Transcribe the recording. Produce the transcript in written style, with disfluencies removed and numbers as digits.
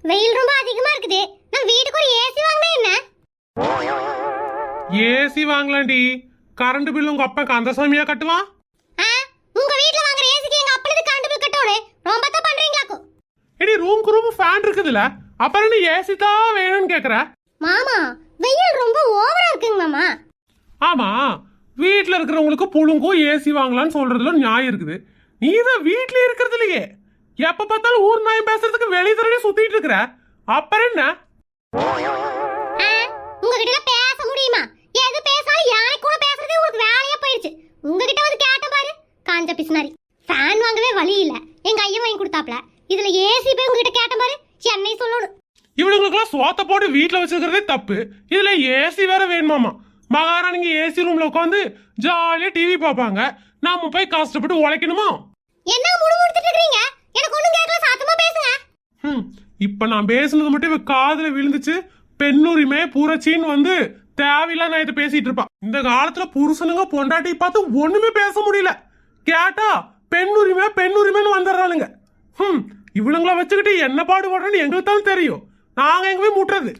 வெயில் ரொம்ப அதிகமா இருக்குது. நம்ம வீட்டுக்கு ஒரு ஏசி வாங்கினா என்ன? ஏசி வாங்கலாம்டி. கரண்ட் பில் உங்க அப்பா கந்தசாமியா கட்டுவான். உங்க வீட்ல வாங்குற ஏசிக்கு எங்க அப்பனுக்கு கரண்ட் பில் கட்டணும். ரொம்ப தான் பண்றீங்களாக்கோ. எடி ரூமுக்கு ரூம் ஃபேன் இருக்குதுல, அப்புறம் நீ ஏசி தான் வேணும்னு கேக்குற? மாமா வெயில் ரொம்ப ஓவரா இருக்குங்க மாமா. ஆமா, வீட்டுல இருக்கிறவங்களுக்கு புழுங்கும் ஏசி வாங்கலாம்னு சொல்றதுல நியாயம் இருக்குது. நீ தான் வீட்டுல இருக்கிறது இல்லையே, எப்ப பார்த்தாலும் ஊர் நாயம் பேசுறதுக்கு வெளியே தரடி சுத்திட்டு இருக்கிற. அப்புறம் என்ன? உங்ககிட்ட பேச முடியுமா? எது பேசாலும் யானை கூட பேசுறது உங்களுக்கு வேலையா போயிடுச்சு. உங்ககிட்ட வந்து கேட்ட பாரு காஞ்ச பிசினாரி. ஃபேன் வாங்கவே வழி இல்ல, எங்க ஐயன் வாங்கி கொடுத்தாப்ல. இதுல ஏசி போய் உங்ககிட்ட கேட்ட பாரு, சென்னை சொல்லணும். இவனுங்களுக்கெல்லாம் சோத்த போட்டு வீட்டுல வச்சுக்கிறதே தப்பு, இதுல ஏசி வேற வேணுமாமா. மகாராணிங்க ஏசி ரூம்ல உட்காந்து ஜாலியா டிவி பாப்பாங்க, நாம போய் கஷ்டப்பட்டு உழைக்கணுமா? என்ன முணுமுணுத்துட்டு இருக்கீங்க? எனக்கு ஒண்ணும் கேட்கல, சாத்தமா பேசுங்க. இப்ப நான் பேசுனது மட்டும் இவ காதுல விழுந்துச்சு. பெண்ணுரிமை புரட்சின்னு வந்து தேவையில்லாம் நான் இதை பேசிட்டு இருப்பான். இந்த காலத்துல புருஷனுங்க பொண்டாட்டி பார்த்து ஒண்ணுமே பேச முடியல. கேட்டா பெண்ணுரிமை பெண்ணுரிமைன்னு வந்துடுறானுங்க. இவளுங்கள வச்சுக்கிட்டு என்ன பாடுபடுறேன்னு எங்களுக்கு தான் தெரியும். நாங்க எங்க போய் முட்டுறது?